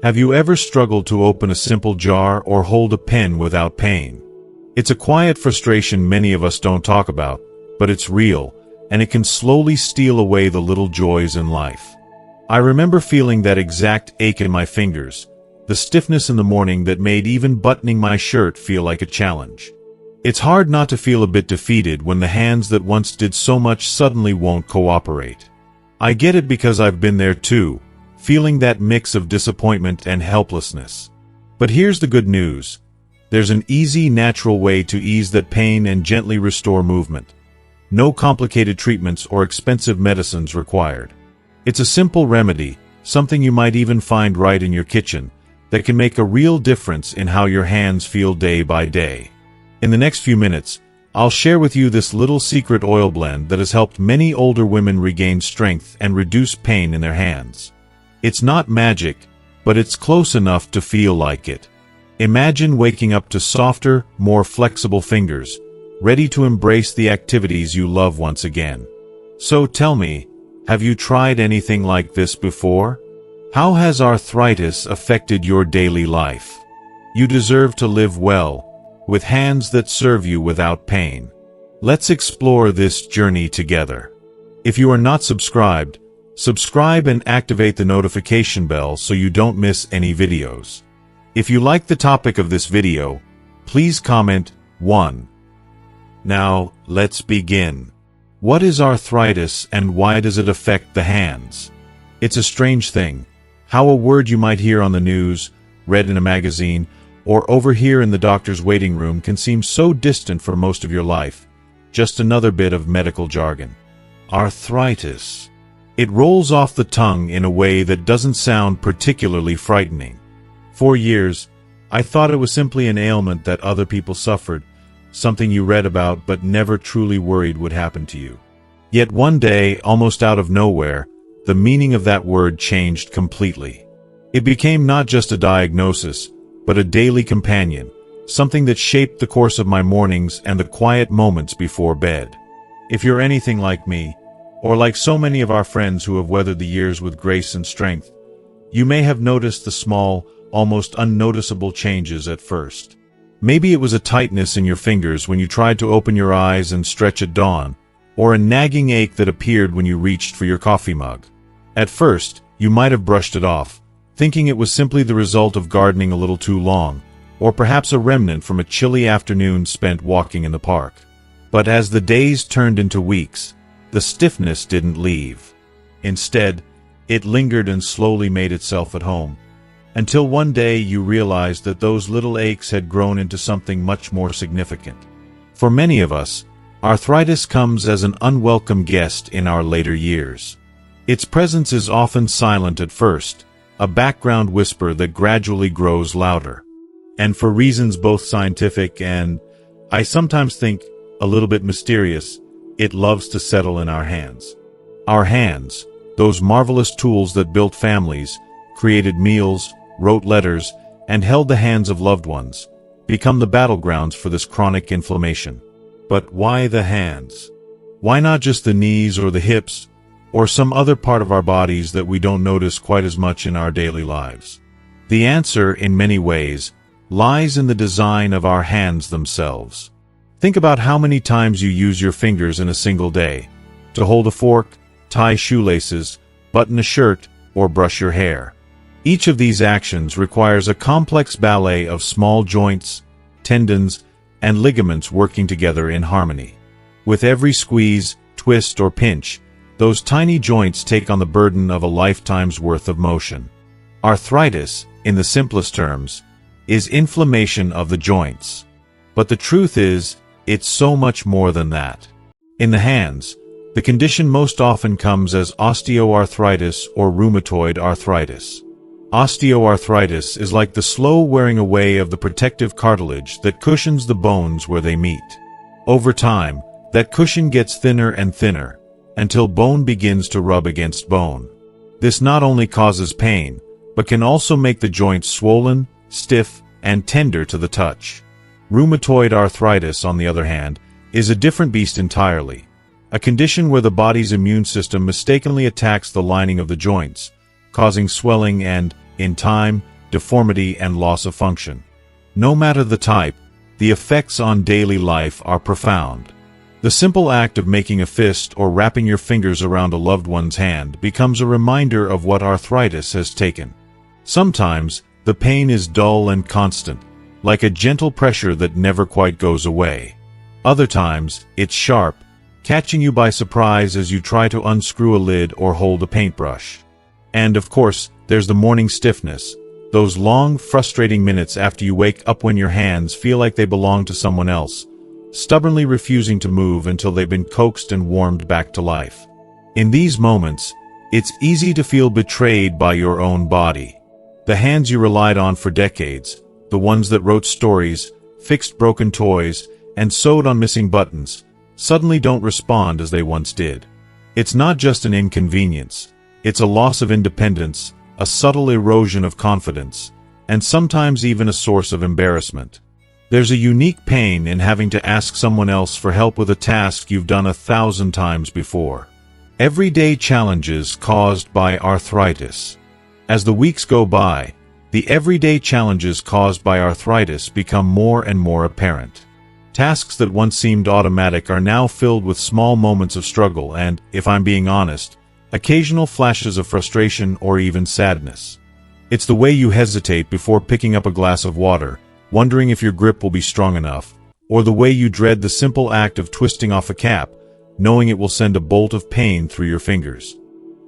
Have you ever struggled to open a simple jar or hold a pen without pain? It's a quiet frustration many of us don't talk about, but it's real, and it can slowly steal away the little joys in life. I remember feeling that exact ache in my fingers, the stiffness in the morning that made even buttoning my shirt feel like a challenge. It's hard not to feel a bit defeated when the hands that once did so much suddenly won't cooperate. I get it because I've been there too, feeling that mix of disappointment and helplessness. But here's the good news. There's an easy, natural way to ease that pain and gently restore movement. No complicated treatments or expensive medicines required. It's a simple remedy, something you might even find right in your kitchen, that can make a real difference in how your hands feel day by day. In the next few minutes, I'll share with you this little secret oil blend that has helped many older women regain strength and reduce pain in their hands. It's not magic, but it's close enough to feel like it. Imagine waking up to softer, more flexible fingers, ready to embrace the activities you love once again. So tell me, have you tried anything like this before? How has arthritis affected your daily life? You deserve to live well, with hands that serve you without pain. Let's explore this journey together. If you are not subscribed, subscribe and activate the notification bell so you don't miss any videos. If you like the topic of this video, please comment 1. Now, let's begin. What is arthritis and why does it affect the hands? It's a strange thing, how a word you might hear on the news, read in a magazine, or overhear in the doctor's waiting room can seem so distant for most of your life. Just another bit of medical jargon. Arthritis. It rolls off the tongue in a way that doesn't sound particularly frightening. For years, I thought it was simply an ailment that other people suffered, something you read about but never truly worried would happen to you. Yet one day, almost out of nowhere, the meaning of that word changed completely. It became not just a diagnosis, but a daily companion, something that shaped the course of my mornings and the quiet moments before bed. If you're anything like me, or like so many of our friends who have weathered the years with grace and strength, you may have noticed the small, almost unnoticeable changes at first. Maybe it was a tightness in your fingers when you tried to open your eyes and stretch at dawn, or a nagging ache that appeared when you reached for your coffee mug. At first, you might have brushed it off, thinking it was simply the result of gardening a little too long, or perhaps a remnant from a chilly afternoon spent walking in the park. But as the days turned into weeks, the stiffness didn't leave. Instead, it lingered and slowly made itself at home, until one day you realized that those little aches had grown into something much more significant. For many of us, arthritis comes as an unwelcome guest in our later years. Its presence is often silent at first, a background whisper that gradually grows louder. And for reasons both scientific and, I sometimes think, a little bit mysterious, it loves to settle in our hands. Our hands, those marvelous tools that built families, created meals, wrote letters, and held the hands of loved ones, become the battlegrounds for this chronic inflammation. But why the hands? Why not just the knees or the hips, or some other part of our bodies that we don't notice quite as much in our daily lives? The answer, in many ways, lies in the design of our hands themselves. Think about how many times you use your fingers in a single day, to hold a fork, tie shoelaces, button a shirt, or brush your hair. Each of these actions requires a complex ballet of small joints, tendons, and ligaments working together in harmony. With every squeeze, twist, or pinch, those tiny joints take on the burden of a lifetime's worth of motion. Arthritis, in the simplest terms, is inflammation of the joints. But the truth is, it's so much more than that. In the hands, the condition most often comes as osteoarthritis or rheumatoid arthritis. Osteoarthritis is like the slow wearing away of the protective cartilage that cushions the bones where they meet. Over time, that cushion gets thinner and thinner, until bone begins to rub against bone. This not only causes pain, but can also make the joints swollen, stiff, and tender to the touch. Rheumatoid arthritis, on the other hand, is a different beast entirely, a condition where the body's immune system mistakenly attacks the lining of the joints, causing swelling and, in time, deformity, and loss of function. No matter the type, the effects on daily life are profound. The simple act of making a fist or wrapping your fingers around a loved one's hand becomes a reminder of what arthritis has taken. Sometimes, the pain is dull and constant, like a gentle pressure that never quite goes away. Other times, it's sharp, catching you by surprise as you try to unscrew a lid or hold a paintbrush. And of course, there's the morning stiffness, those long, frustrating minutes after you wake up when your hands feel like they belong to someone else, stubbornly refusing to move until they've been coaxed and warmed back to life. In these moments, it's easy to feel betrayed by your own body. The hands you relied on for decades, the ones that wrote stories, fixed broken toys, and sewed on missing buttons, suddenly don't respond as they once did. It's not just an inconvenience. It's a loss of independence, a subtle erosion of confidence, and sometimes even a source of embarrassment. There's a unique pain in having to ask someone else for help with a task you've done 1,000 times before. Everyday challenges caused by arthritis. As the weeks go by, the everyday challenges caused by arthritis become more and more apparent. Tasks that once seemed automatic are now filled with small moments of struggle and, if I'm being honest, occasional flashes of frustration or even sadness. It's the way you hesitate before picking up a glass of water, wondering if your grip will be strong enough, or the way you dread the simple act of twisting off a cap, knowing it will send a bolt of pain through your fingers.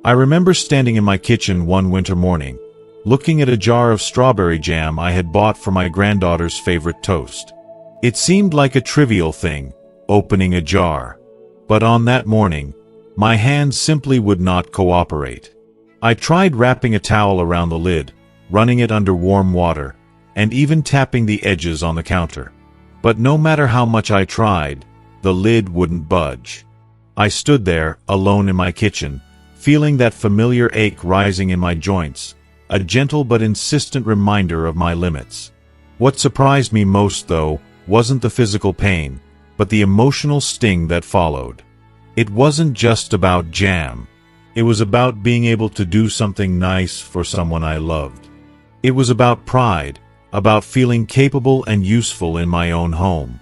I remember standing in my kitchen one winter morning, looking at a jar of strawberry jam I had bought for my granddaughter's favorite toast. It seemed like a trivial thing, opening a jar. But on that morning, my hands simply would not cooperate. I tried wrapping a towel around the lid, running it under warm water, and even tapping the edges on the counter. But no matter how much I tried, the lid wouldn't budge. I stood there, alone in my kitchen, feeling that familiar ache rising in my joints, a gentle but insistent reminder of my limits. What surprised me most, though, wasn't the physical pain, but the emotional sting that followed. It wasn't just about jam. It was about being able to do something nice for someone I loved. It was about pride, about feeling capable and useful in my own home.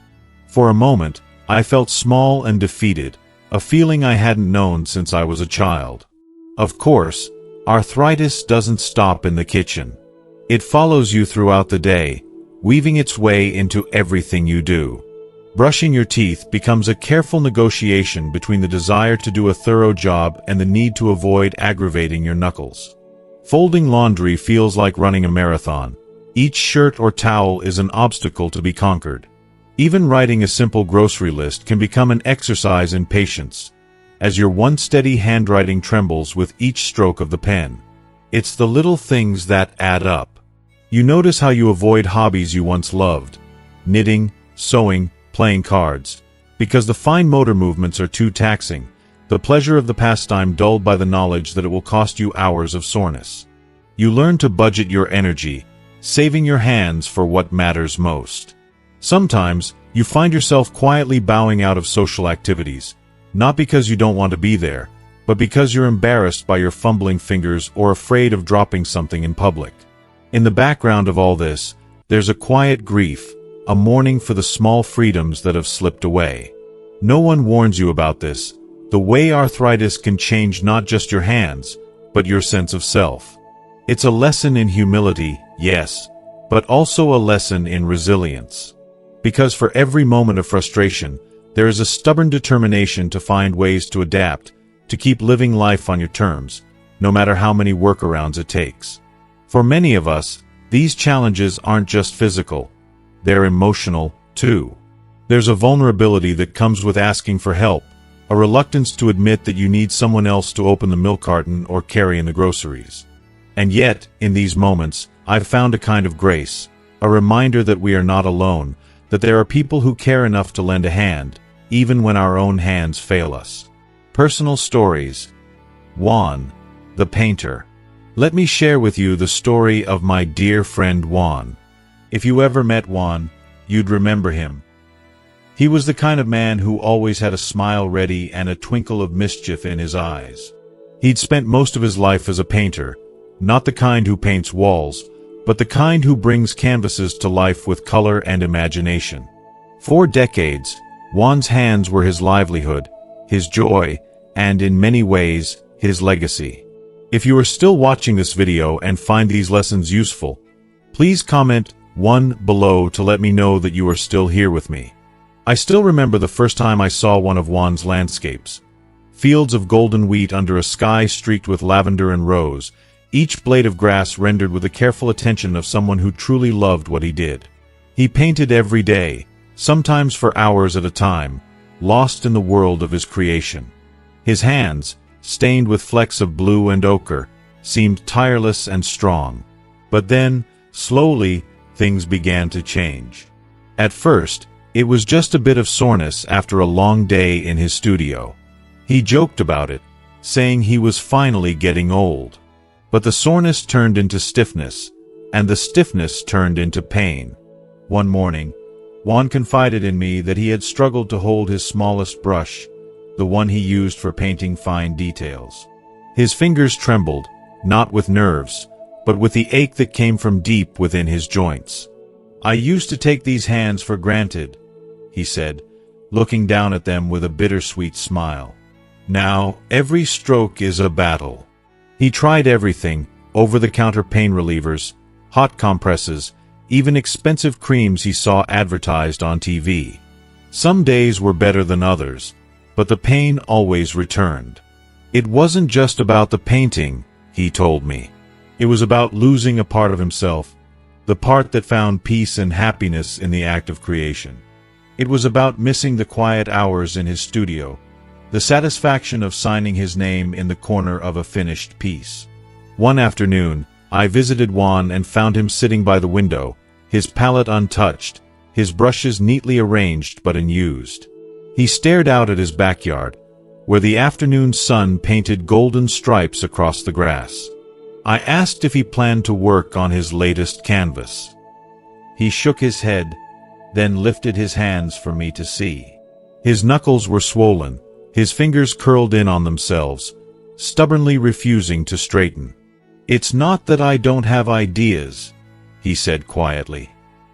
For a moment, I felt small and defeated, a feeling I hadn't known since I was a child. Of course, arthritis doesn't stop in the kitchen. It follows you throughout the day, weaving its way into everything you do. Brushing your teeth becomes a careful negotiation between the desire to do a thorough job and the need to avoid aggravating your knuckles. Folding laundry feels like running a marathon. Each shirt or towel is an obstacle to be conquered. Even writing a simple grocery list can become an exercise in patience, as your once steady handwriting trembles with each stroke of the pen. It's the little things that add up. You notice how you avoid hobbies you once loved, knitting, sewing, playing cards, because the fine motor movements are too taxing, the pleasure of the pastime dulled by the knowledge that it will cost you hours of soreness. You learn to budget your energy, saving your hands for what matters most. Sometimes, you find yourself quietly bowing out of social activities, not because you don't want to be there, but because you're embarrassed by your fumbling fingers or afraid of dropping something in public. In the background of all this, there's a quiet grief, a mourning for the small freedoms that have slipped away. No one warns you about this, the way arthritis can change not just your hands, but your sense of self. It's a lesson in humility, yes, but also a lesson in resilience. Because for every moment of frustration, there is a stubborn determination to find ways to adapt, to keep living life on your terms, no matter how many workarounds it takes. For many of us, these challenges aren't just physical, they're emotional, too. There's a vulnerability that comes with asking for help, a reluctance to admit that you need someone else to open the milk carton or carry in the groceries. And yet, in these moments, I've found a kind of grace, a reminder that we are not alone, that there are people who care enough to lend a hand, even when our own hands fail us. Personal stories. Juan, the painter. Let me share with you the story of my dear friend Juan. If you ever met Juan, you'd remember him. He was the kind of man who always had a smile ready and a twinkle of mischief in his eyes. He'd spent most of his life as a painter, not the kind who paints walls, but the kind who brings canvases to life with color and imagination. For decades, Juan's hands were his livelihood, his joy, and in many ways, his legacy. If you are still watching this video and find these lessons useful, please comment 1 below to let me know that you are still here with me. I still remember the first time I saw one of Juan's landscapes. Fields of golden wheat under a sky streaked with lavender and rose, each blade of grass rendered with the careful attention of someone who truly loved what he did. He painted every day, sometimes for hours at a time, lost in the world of his creation. His hands, stained with flecks of blue and ochre, seemed tireless and strong. But then, slowly, things began to change. At first, it was just a bit of soreness after a long day in his studio. He joked about it, saying he was finally getting old. But the soreness turned into stiffness, and the stiffness turned into pain. One morning, Juan confided in me that he had struggled to hold his smallest brush, the one he used for painting fine details. His fingers trembled, not with nerves, but with the ache that came from deep within his joints. "I used to take these hands for granted," he said, looking down at them with a bittersweet smile. "Now, every stroke is a battle." He tried everything, over-the-counter pain relievers, hot compresses, even expensive creams he saw advertised on TV. Some days were better than others, but the pain always returned. It wasn't just about the painting, he told me. It was about losing a part of himself, the part that found peace and happiness in the act of creation. It was about missing the quiet hours in his studio, the satisfaction of signing his name in the corner of a finished piece. One afternoon, I visited Juan and found him sitting by the window, his palette untouched, his brushes neatly arranged but unused. He stared out at his backyard, where the afternoon sun painted golden stripes across the grass. I asked if he planned to work on his latest canvas. He shook his head, then lifted his hands for me to see. His knuckles were swollen, his fingers curled in on themselves, stubbornly refusing to straighten. "It's not that I don't have ideas," he said quietly.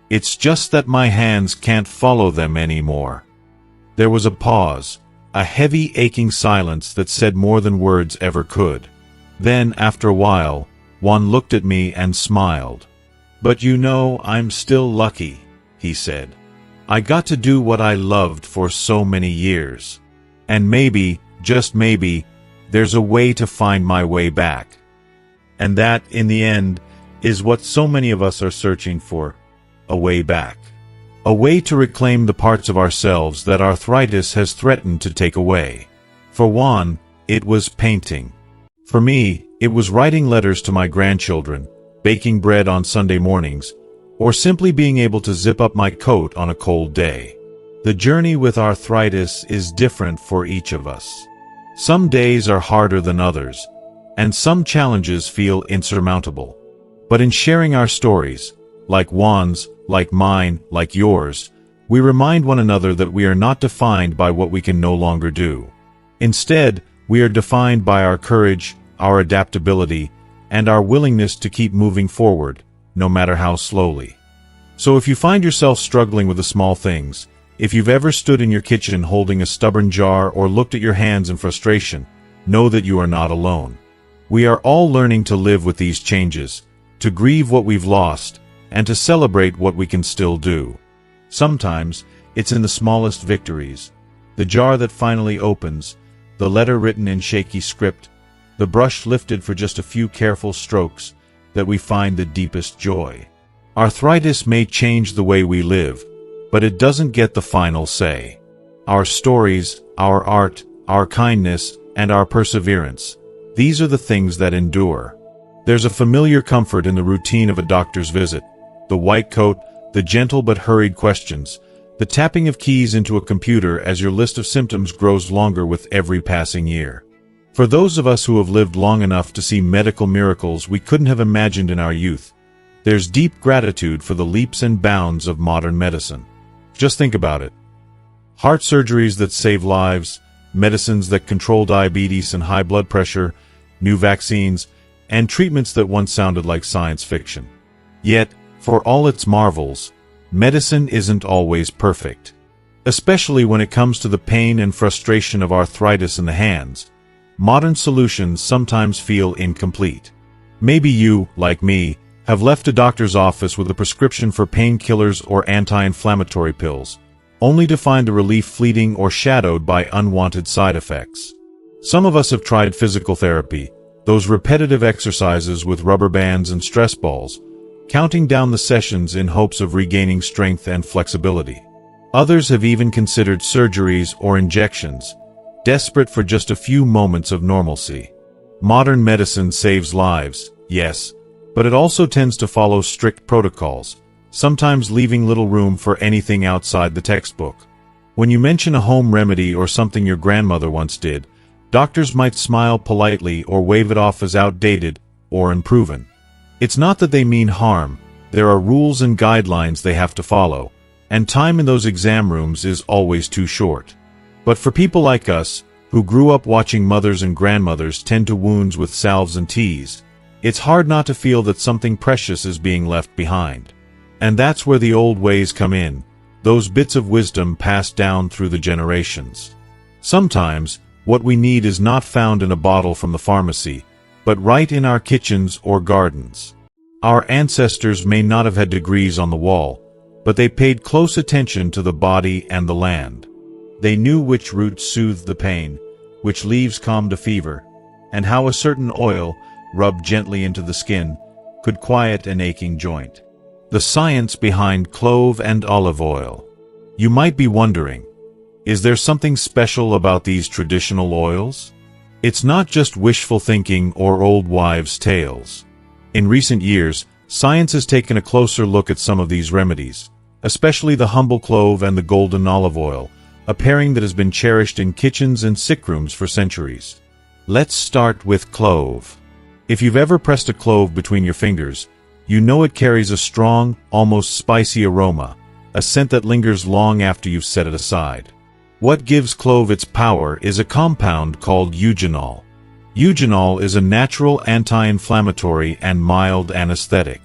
"It's just that my hands can't follow them anymore." There was a pause, a heavy, aching silence that said more than words ever could. Then, after a while, Juan looked at me and smiled. "But you know, I'm still lucky," he said. "I got to do what I loved for so many years. And maybe, just maybe, there's a way to find my way back." And that, in the end, is what so many of us are searching for, a way back. A way to reclaim the parts of ourselves that arthritis has threatened to take away. For Juan, it was painting. For me, it was writing letters to my grandchildren, baking bread on Sunday mornings, or simply being able to zip up my coat on a cold day. The journey with arthritis is different for each of us. Some days are harder than others, and some challenges feel insurmountable. But in sharing our stories, like Juan's, like mine, like yours, we remind one another that we are not defined by what we can no longer do. Instead, we are defined by our courage, our adaptability, and our willingness to keep moving forward, no matter how slowly. So if you find yourself struggling with the small things, if you've ever stood in your kitchen holding a stubborn jar or looked at your hands in frustration, know that you are not alone. We are all learning to live with these changes, to grieve what we've lost, and to celebrate what we can still do. Sometimes, it's in the smallest victories, the jar that finally opens, the letter written in shaky script, the brush lifted for just a few careful strokes, that we find the deepest joy. Arthritis may change the way we live, but it doesn't get the final say. Our stories, our art, our kindness, and our perseverance, these are the things that endure. There's a familiar comfort in the routine of a doctor's visit, the white coat, the gentle but hurried questions, the tapping of keys into a computer as your list of symptoms grows longer with every passing year. For those of us who have lived long enough to see medical miracles we couldn't have imagined in our youth, there's deep gratitude for the leaps and bounds of modern medicine. Just think about it. Heart surgeries that save lives, medicines that control diabetes and high blood pressure, new vaccines, and treatments that once sounded like science fiction. Yet, for all its marvels, medicine isn't always perfect. Especially when it comes to the pain and frustration of arthritis in the hands, modern solutions sometimes feel incomplete. Maybe you, like me, have left a doctor's office with a prescription for painkillers or anti-inflammatory pills, only to find the relief fleeting or shadowed by unwanted side effects. Some of us have tried physical therapy, those repetitive exercises with rubber bands and stress balls, counting down the sessions in hopes of regaining strength and flexibility. Others have even considered surgeries or injections, desperate for just a few moments of normalcy. Modern medicine saves lives, yes, but it also tends to follow strict protocols, sometimes leaving little room for anything outside the textbook. When you mention a home remedy or something your grandmother once did, doctors might smile politely or wave it off as outdated or unproven. It's not that they mean harm, there are rules and guidelines they have to follow, and time in those exam rooms is always too short. But for people like us, who grew up watching mothers and grandmothers tend to wounds with salves and teas, it's hard not to feel that something precious is being left behind. And that's where the old ways come in, those bits of wisdom passed down through the generations. Sometimes, what we need is not found in a bottle from the pharmacy, but right in our kitchens or gardens. Our ancestors may not have had degrees on the wall, but they paid close attention to the body and the land. They knew which roots soothed the pain, which leaves calmed a fever, and how a certain oil, rubbed gently into the skin, could quiet an aching joint. The science behind clove and olive oil. You might be wondering, is there something special about these traditional oils? It's not just wishful thinking or old wives' tales. In recent years, science has taken a closer look at some of these remedies, especially the humble clove and the golden olive oil, a pairing that has been cherished in kitchens and sick rooms for centuries. Let's start with clove. If you've ever pressed a clove between your fingers, you know it carries a strong, almost spicy aroma, a scent that lingers long after you've set it aside. What gives clove its power is a compound called eugenol. Eugenol is a natural anti-inflammatory and mild anesthetic.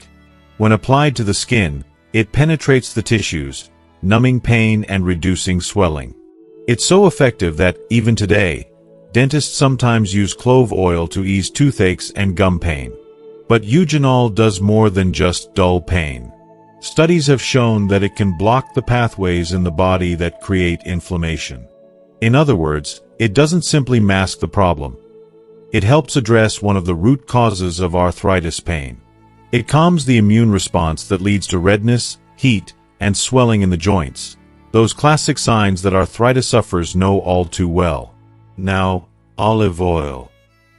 When applied to the skin, it penetrates the tissues, numbing pain and reducing swelling. It's so effective that, even today, dentists sometimes use clove oil to ease toothaches and gum pain. But eugenol does more than just dull pain. Studies have shown that it can block the pathways in the body that create inflammation. In other words, it doesn't simply mask the problem. It helps address one of the root causes of arthritis pain. It calms the immune response that leads to redness, heat, and swelling in the joints, those classic signs that arthritis sufferers know all too well. Now, olive oil.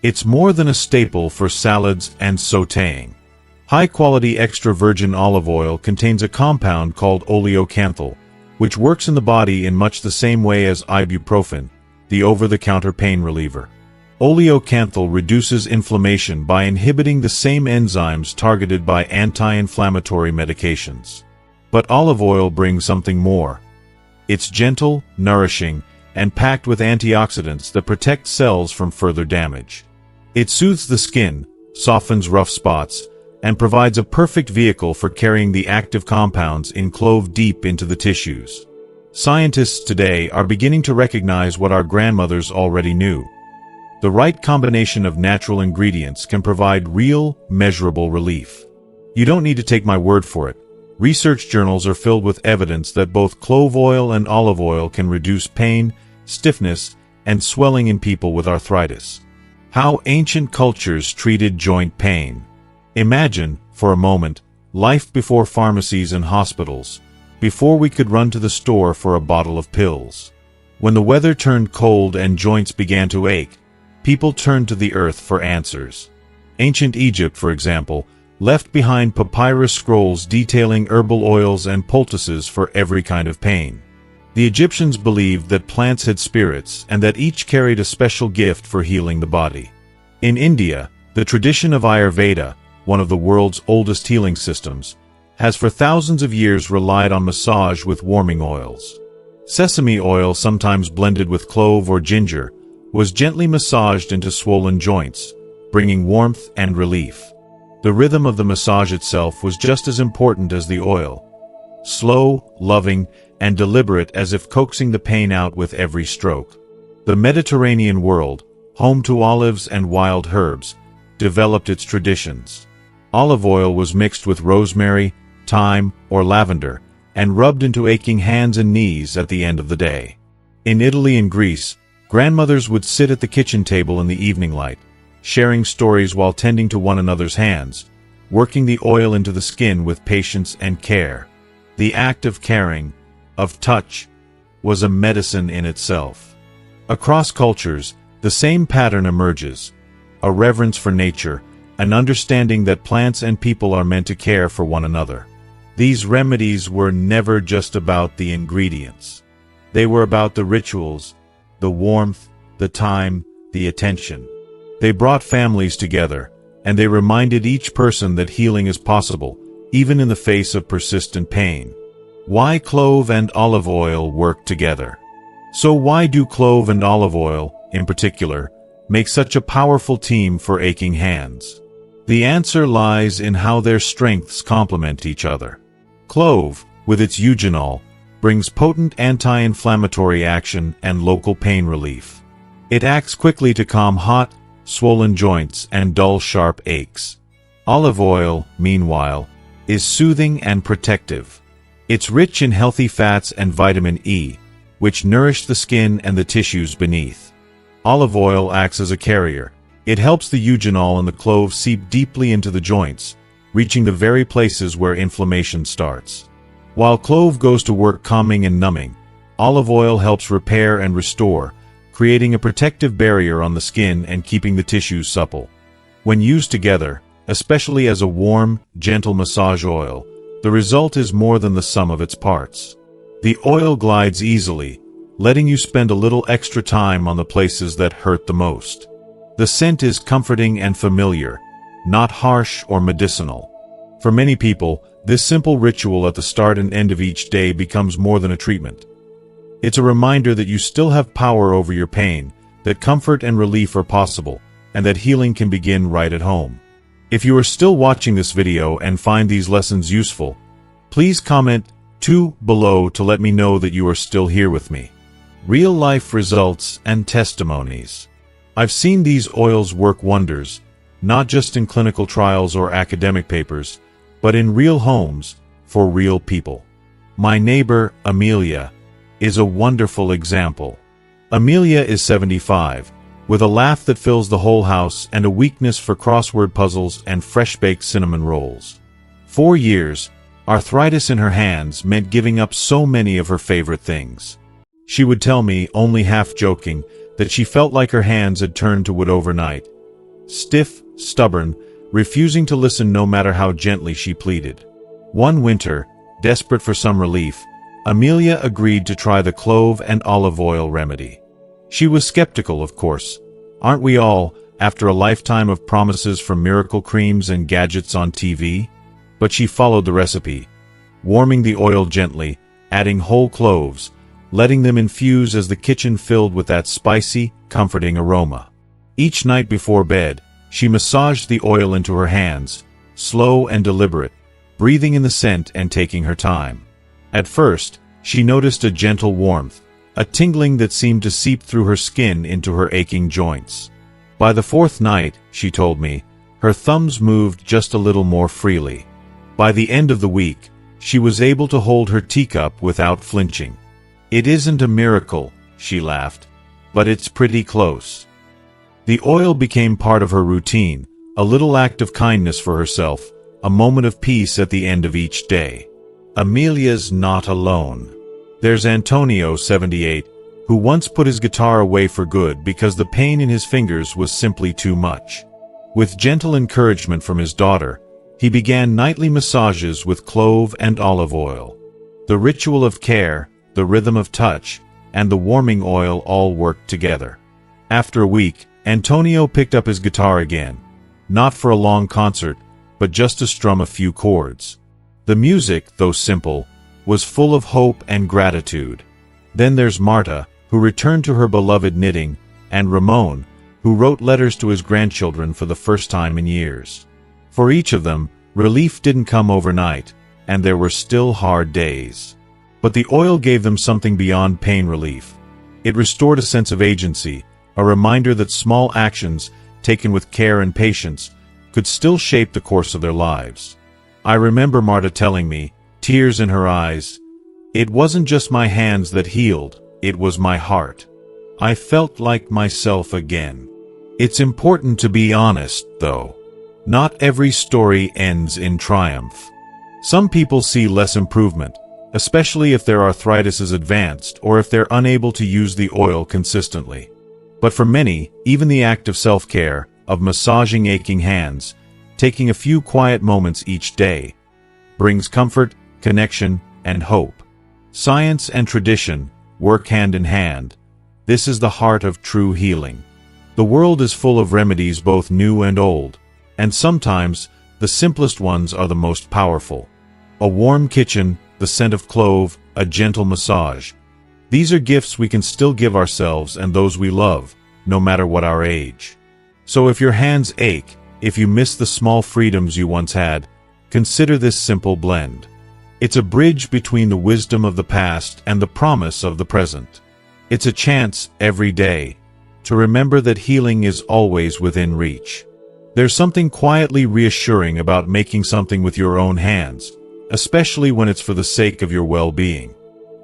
It's more than a staple for salads and sautéing. High-quality extra virgin olive oil contains a compound called oleocanthal, which works in the body in much the same way as ibuprofen, the over-the-counter pain reliever. Oleocanthal reduces inflammation by inhibiting the same enzymes targeted by anti-inflammatory medications. But olive oil brings something more. It's gentle, nourishing, and packed with antioxidants that protect cells from further damage. It soothes the skin, softens rough spots, and provides a perfect vehicle for carrying the active compounds in clove deep into the tissues. Scientists today are beginning to recognize what our grandmothers already knew. The right combination of natural ingredients can provide real, measurable relief. You don't need to take my word for it. Research journals are filled with evidence that both clove oil and olive oil can reduce pain, stiffness, and swelling in people with arthritis. How ancient cultures treated joint pain. Imagine, for a moment, life before pharmacies and hospitals, before we could run to the store for a bottle of pills. When the weather turned cold and joints began to ache, people turned to the earth for answers. Ancient Egypt, for example, left behind papyrus scrolls detailing herbal oils and poultices for every kind of pain. The Egyptians believed that plants had spirits and that each carried a special gift for healing the body. In India, the tradition of Ayurveda, one of the world's oldest healing systems, has for thousands of years relied on massage with warming oils. Sesame oil, sometimes blended with clove or ginger, was gently massaged into swollen joints, bringing warmth and relief. The rhythm of the massage itself was just as important as the oil. Slow, loving, and deliberate, as if coaxing the pain out with every stroke. The Mediterranean world, home to olives and wild herbs, developed its traditions. Olive oil was mixed with rosemary, thyme, or lavender, and rubbed into aching hands and knees at the end of the day. In Italy and Greece, grandmothers would sit at the kitchen table in the evening light, sharing stories while tending to one another's hands, working the oil into the skin with patience and care. The act of caring, of touch, was a medicine in itself. Across cultures, the same pattern emerges: a reverence for nature, an understanding that plants and people are meant to care for one another. These remedies were never just about the ingredients. They were about the rituals, the warmth, the time, the attention. They brought families together, and they reminded each person that healing is possible, even in the face of persistent pain. Why clove and olive oil work together? So why do clove and olive oil, in particular, make such a powerful team for aching hands? The answer lies in how their strengths complement each other. Clove, with its eugenol, brings potent anti-inflammatory action and local pain relief. It acts quickly to calm hot, swollen joints and dull, sharp aches. Olive oil, meanwhile, is soothing and protective. It's rich in healthy fats and vitamin E, which nourish the skin and the tissues beneath. Olive oil acts as a carrier. It helps the eugenol and the clove seep deeply into the joints, reaching the very places where inflammation starts. While clove goes to work calming and numbing, olive oil helps repair and restore, creating a protective barrier on the skin and keeping the tissues supple. When used together, especially as a warm, gentle massage oil, the result is more than the sum of its parts. The oil glides easily, letting you spend a little extra time on the places that hurt the most. The scent is comforting and familiar, not harsh or medicinal. For many people, this simple ritual at the start and end of each day becomes more than a treatment. It's a reminder that you still have power over your pain, that comfort and relief are possible, and that healing can begin right at home. If you are still watching this video and find these lessons useful, please comment 2 below to let me know that you are still here with me. Real-life results and testimonies. I've seen these oils work wonders, not just in clinical trials or academic papers, but in real homes, for real people. My neighbor, Amelia, is a wonderful example. Amelia is 75, with a laugh that fills the whole house and a weakness for crossword puzzles and fresh-baked cinnamon rolls. 4 years, arthritis in her hands meant giving up so many of her favorite things. She would tell me, only half joking, that she felt like her hands had turned to wood overnight. Stiff, stubborn, refusing to listen no matter how gently she pleaded. One winter, desperate for some relief, Amelia agreed to try the clove and olive oil remedy. She was skeptical, of course. Aren't we all, after a lifetime of promises for miracle creams and gadgets on TV? But she followed the recipe, warming the oil gently, adding whole cloves, letting them infuse as the kitchen filled with that spicy, comforting aroma. Each night before bed, she massaged the oil into her hands, slow and deliberate, breathing in the scent and taking her time. At first, she noticed a gentle warmth, a tingling that seemed to seep through her skin into her aching joints. By the 4th night, she told me, her thumbs moved just a little more freely. By the end of the week, she was able to hold her teacup without flinching. It isn't a miracle, she laughed, but it's pretty close. The oil became part of her routine, a little act of kindness for herself, a moment of peace at the end of each day. Amelia's not alone. There's Antonio, 78, who once put his guitar away for good because the pain in his fingers was simply too much. With gentle encouragement from his daughter, he began nightly massages with clove and olive oil. The ritual of care, the rhythm of touch, and the warming oil all worked together. After a week, Antonio picked up his guitar again, not for a long concert, but just to strum a few chords. The music, though simple, was full of hope and gratitude. Then there's Marta, who returned to her beloved knitting, and Ramon, who wrote letters to his grandchildren for the first time in years. For each of them, relief didn't come overnight, and there were still hard days. But the oil gave them something beyond pain relief. It restored a sense of agency, a reminder that small actions, taken with care and patience, could still shape the course of their lives. I remember Marta telling me, tears in her eyes, "It wasn't just my hands that healed, it was my heart. I felt like myself again." It's important to be honest, though. Not every story ends in triumph. Some people see less improvement, especially if their arthritis is advanced or if they're unable to use the oil consistently. But for many, even the act of self-care, of massaging aching hands, taking a few quiet moments each day, brings comfort, connection, and hope. Science and tradition work hand in hand. This is the heart of true healing. The world is full of remedies both new and old, and sometimes the simplest ones are the most powerful. A warm kitchen, the scent of clove, a gentle massage. These are gifts we can still give ourselves and those we love, no matter what our age. So if your hands ache, if you miss the small freedoms you once had, consider this simple blend. It's a bridge between the wisdom of the past and the promise of the present. It's a chance, every day, to remember that healing is always within reach. There's something quietly reassuring about making something with your own hands, especially when it's for the sake of your well-being.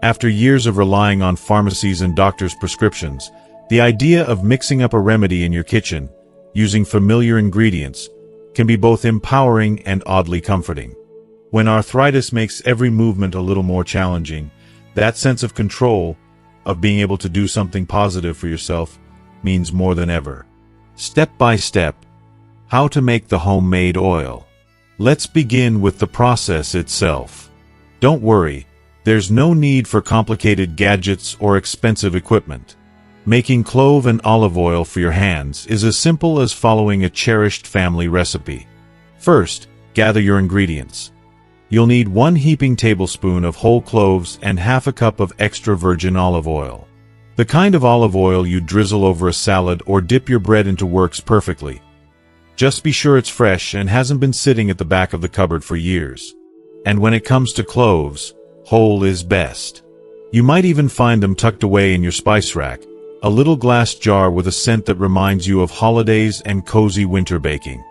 After years of relying on pharmacies and doctors' prescriptions, the idea of mixing up a remedy in your kitchen, using familiar ingredients, can be both empowering and oddly comforting. When arthritis makes every movement a little more challenging, that sense of control, of being able to do something positive for yourself, means more than ever. Step by step, how to make the homemade oil. Let's begin with the process itself. Don't worry, there's no need for complicated gadgets or expensive equipment. Making clove and olive oil for your hands is as simple as following a cherished family recipe. First, gather your ingredients. You'll need 1 heaping tablespoon of whole cloves and half a cup of extra virgin olive oil. The kind of olive oil you drizzle over a salad or dip your bread into works perfectly. Just be sure it's fresh and hasn't been sitting at the back of the cupboard for years. And when it comes to cloves, whole is best. You might even find them tucked away in your spice rack, a little glass jar with a scent that reminds you of holidays and cozy winter baking.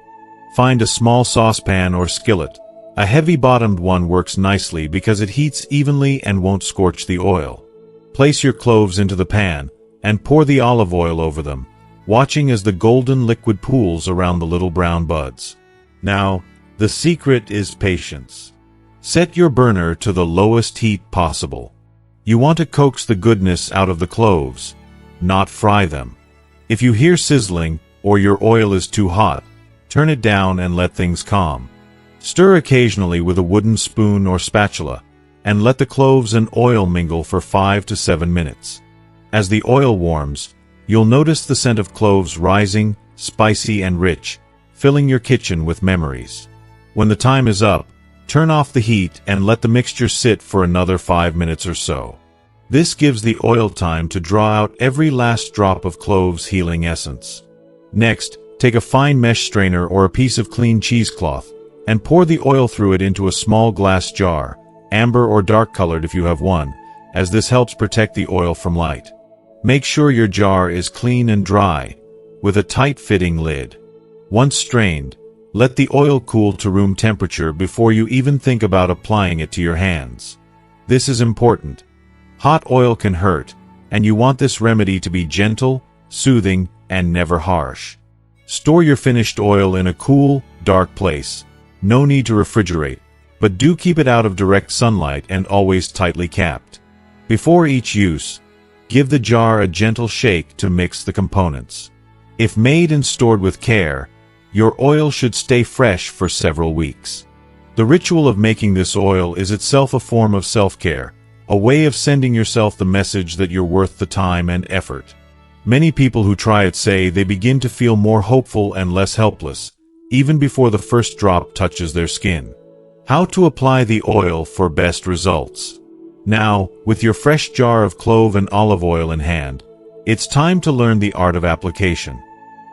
Find a small saucepan or skillet. A heavy-bottomed one works nicely because it heats evenly and won't scorch the oil. Place your cloves into the pan and pour the olive oil over them, watching as the golden liquid pools around the little brown buds. Now, the secret is patience. Set your burner to the lowest heat possible. You want to coax the goodness out of the cloves, not fry them. If you hear sizzling or your oil is too hot, turn it down and let things calm. Stir occasionally with a wooden spoon or spatula, and let the cloves and oil mingle for 5 to 7 minutes. As the oil warms, you'll notice the scent of cloves rising, spicy and rich, filling your kitchen with memories. When the time is up, turn off the heat and let the mixture sit for another 5 minutes or so. This gives the oil time to draw out every last drop of cloves' healing essence. Next, take a fine mesh strainer or a piece of clean cheesecloth, and pour the oil through it into a small glass jar, amber or dark-colored if you have one, as this helps protect the oil from light. Make sure your jar is clean and dry, with a tight-fitting lid. Once strained, let the oil cool to room temperature before you even think about applying it to your hands. This is important. Hot oil can hurt, and you want this remedy to be gentle, soothing, and never harsh. Store your finished oil in a cool, dark place. No need to refrigerate, but do keep it out of direct sunlight and always tightly capped. Before each use, give the jar a gentle shake to mix the components. If made and stored with care, your oil should stay fresh for several weeks. The ritual of making this oil is itself a form of self-care, a way of sending yourself the message that you're worth the time and effort. Many people who try it say they begin to feel more hopeful and less helpless, even before the first drop touches their skin. How to apply the oil for best results. Now, with your fresh jar of clove and olive oil in hand, it's time to learn the art of application.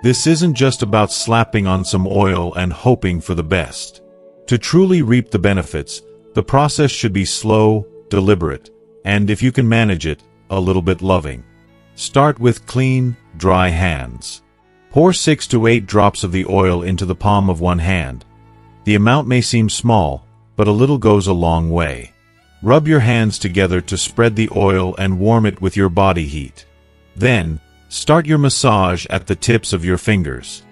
This isn't just about slapping on some oil and hoping for the best. To truly reap the benefits, the process should be slow, deliberate, and if you can manage it, a little bit loving. Start with clean, dry hands. Pour 6 to 8 drops of the oil into the palm of one hand. The amount may seem small, but a little goes a long way. Rub your hands together to spread the oil and warm it with your body heat. Then, start your massage at the tips of your fingers.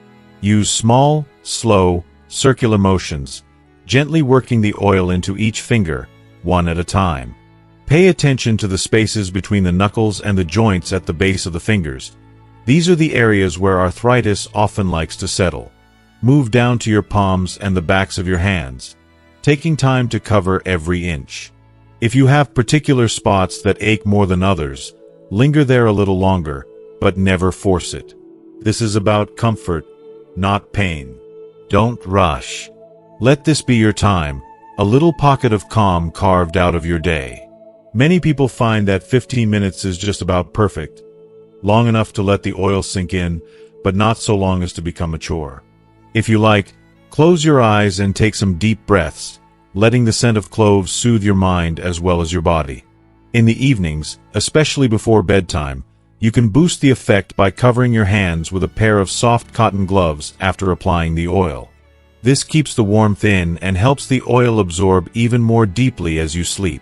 Use small, slow, circular motions, gently working the oil into each finger, one at a time. Pay attention to the spaces between the knuckles and the joints at the base of the fingers. These are the areas where arthritis often likes to settle. Move down to your palms and the backs of your hands, taking time to cover every inch. If you have particular spots that ache more than others, linger there a little longer, but never force it. This is about comfort, not pain. Don't rush. Let this be your time, a little pocket of calm carved out of your day. Many people find that 15 minutes is just about perfect, long enough to let the oil sink in, but not so long as to become a chore. If you like, close your eyes and take some deep breaths, letting the scent of cloves soothe your mind as well as your body. In the evenings, especially before bedtime, you can boost the effect by covering your hands with a pair of soft cotton gloves after applying the oil. This keeps the warmth in and helps the oil absorb even more deeply as you sleep.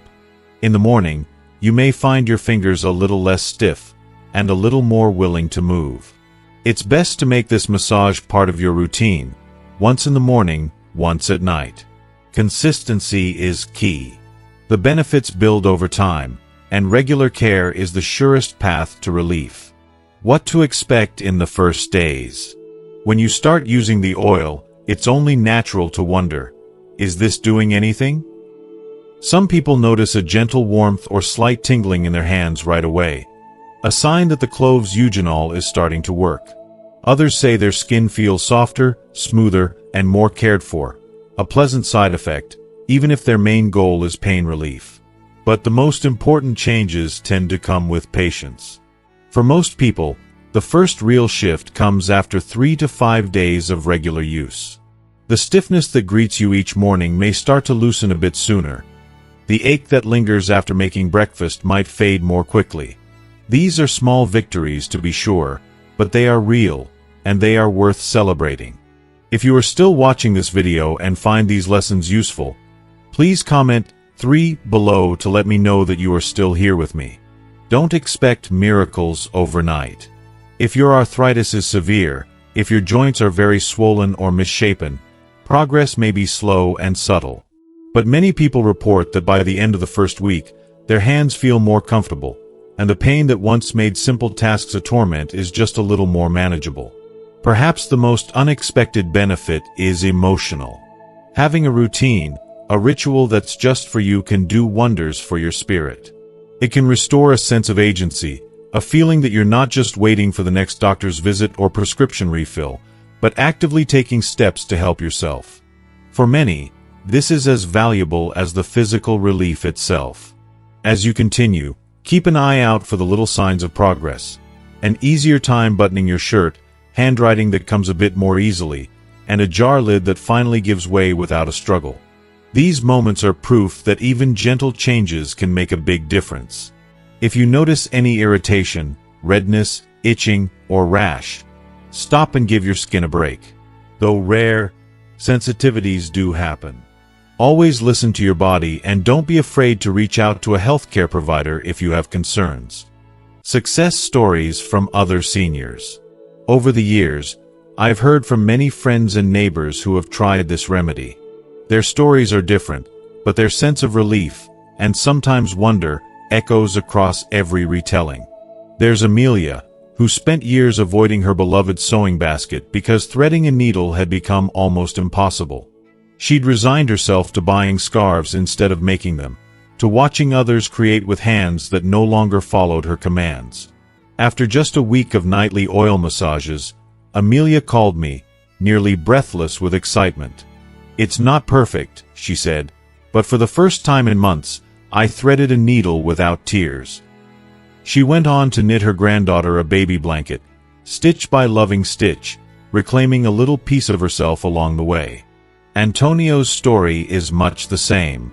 In the morning, you may find your fingers a little less stiff and a little more willing to move. It's best to make this massage part of your routine, once in the morning, once at night. Consistency is key. The benefits build over time, and regular care is the surest path to relief. What to expect in the first days? When you start using the oil, it's only natural to wonder, is this doing anything? Some people notice a gentle warmth or slight tingling in their hands right away, a sign that the clove's eugenol is starting to work. Others say their skin feels softer, smoother, and more cared for, a pleasant side effect, even if their main goal is pain relief. But the most important changes tend to come with patience. For most people, the first real shift comes after 3 to 5 days of regular use. The stiffness that greets you each morning may start to loosen a bit sooner. The ache that lingers after making breakfast might fade more quickly. These are small victories, to be sure, but they are real, and they are worth celebrating. If you are still watching this video and find these lessons useful, please comment 3 below to let me know that you are still here with me. Don't expect miracles overnight. If your arthritis is severe, if your joints are very swollen or misshapen, progress may be slow and subtle. But many people report that by the end of the first week, their hands feel more comfortable, and the pain that once made simple tasks a torment is just a little more manageable. Perhaps the most unexpected benefit is emotional. Having a routine, a ritual that's just for you, can do wonders for your spirit. It can restore a sense of agency, a feeling that you're not just waiting for the next doctor's visit or prescription refill, but actively taking steps to help yourself. For many, this is as valuable as the physical relief itself. As you continue, keep an eye out for the little signs of progress. An easier time buttoning your shirt, handwriting that comes a bit more easily, and a jar lid that finally gives way without a struggle. These moments are proof that even gentle changes can make a big difference. If you notice any irritation, redness, itching, or rash, stop and give your skin a break. Though rare, sensitivities do happen. Always listen to your body and don't be afraid to reach out to a healthcare provider if you have concerns. Success stories from other seniors. Over the years, I've heard from many friends and neighbors who have tried this remedy. Their stories are different, but their sense of relief, and sometimes wonder, echoes across every retelling. There's Amelia, who spent years avoiding her beloved sewing basket because threading a needle had become almost impossible. She'd resigned herself to buying scarves instead of making them, to watching others create with hands that no longer followed her commands. After just a week of nightly oil massages, Amelia called me, nearly breathless with excitement. "It's not perfect," she said, "but for the first time in months, I threaded a needle without tears." She went on to knit her granddaughter a baby blanket, stitch by loving stitch, reclaiming a little piece of herself along the way. Antonio's story is much the same.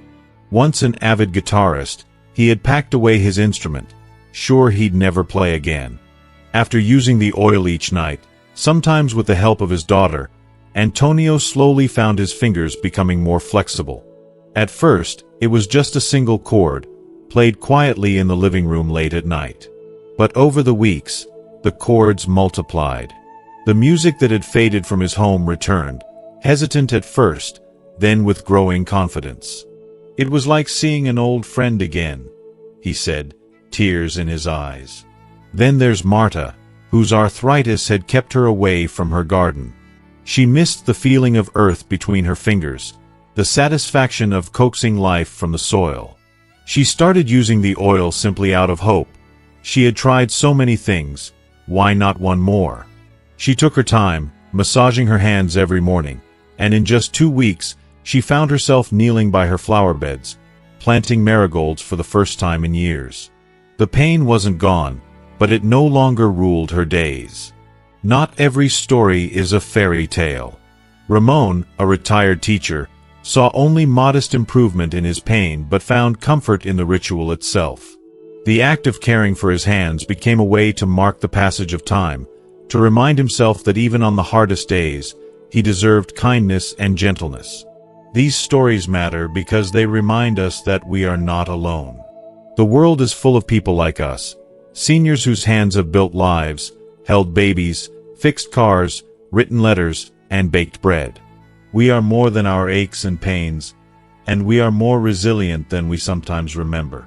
Once an avid guitarist, he had packed away his instrument, sure he'd never play again. After using the oil each night, sometimes with the help of his daughter, Antonio slowly found his fingers becoming more flexible. At first, it was just a single chord, played quietly in the living room late at night. But over the weeks, the chords multiplied. The music that had faded from his home returned, hesitant at first, then with growing confidence. "It was like seeing an old friend again," he said, tears in his eyes. Then there's Marta, whose arthritis had kept her away from her garden. She missed the feeling of earth between her fingers, the satisfaction of coaxing life from the soil. She started using the oil simply out of hope. She had tried so many things, why not one more? She took her time, massaging her hands every morning, and in just 2 weeks, she found herself kneeling by her flower beds, planting marigolds for the first time in years. The pain wasn't gone, but it no longer ruled her days. Not every story is a fairy tale. Ramon, a retired teacher, saw only modest improvement in his pain but found comfort in the ritual itself. The act of caring for his hands became a way to mark the passage of time, to remind himself that even on the hardest days, he deserved kindness and gentleness. These stories matter because they remind us that we are not alone. The world is full of people like us, seniors whose hands have built lives, held babies, fixed cars, written letters, and baked bread. We are more than our aches and pains, and we are more resilient than we sometimes remember.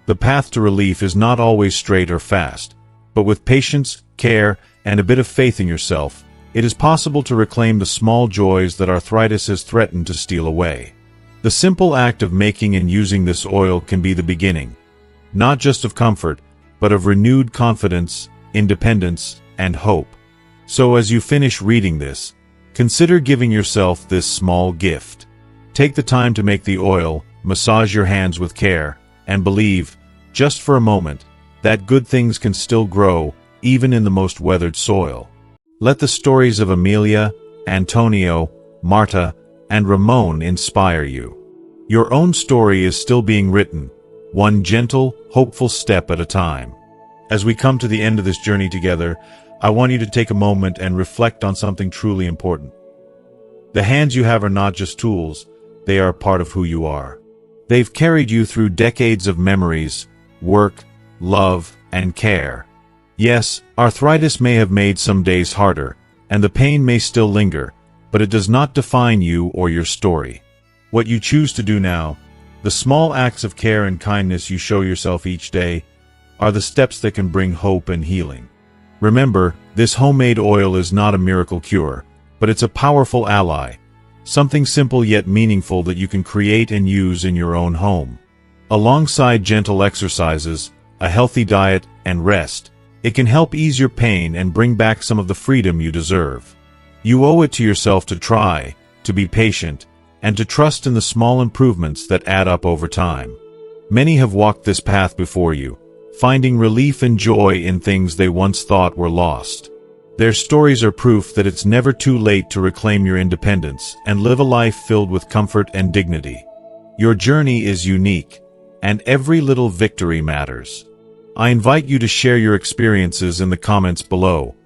The path to relief is not always straight or fast, but with patience, care, and a bit of faith in yourself, it is possible to reclaim the small joys that arthritis has threatened to steal away. The simple act of making and using this oil can be the beginning, not just of comfort, but of renewed confidence, independence, and hope. So as you finish reading this, consider giving yourself this small gift. Take the time to make the oil, massage your hands with care, and believe, just for a moment, that good things can still grow, even in the most weathered soil. Let the stories of Amelia, Antonio, Marta, and Ramon inspire you. Your own story is still being written, one gentle, hopeful step at a time. As we come to the end of this journey together, I want you to take a moment and reflect on something truly important. The hands you have are not just tools, they are a part of who you are. They've carried you through decades of memories, work, love, and care. Yes, arthritis may have made some days harder, and the pain may still linger, but it does not define you or your story. What you choose to do now, the small acts of care and kindness you show yourself each day, are the steps that can bring hope and healing. Remember, this homemade oil is not a miracle cure, but it's a powerful ally, something simple yet meaningful that you can create and use in your own home. Alongside gentle exercises, a healthy diet, and rest, it can help ease your pain and bring back some of the freedom you deserve. You owe it to yourself to try, to be patient, and to trust in the small improvements that add up over time. Many have walked this path before you, finding relief and joy in things they once thought were lost. Their stories are proof that it's never too late to reclaim your independence and live a life filled with comfort and dignity. Your journey is unique, and every little victory matters. I invite you to share your experiences in the comments below.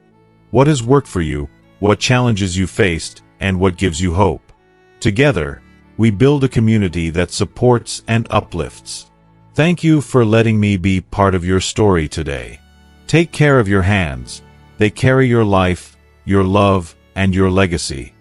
What has worked for you, what challenges you faced, and what gives you hope? Together, we build a community that supports and uplifts. Thank you for letting me be part of your story today. Take care of your hands. They carry your life, your love, and your legacy.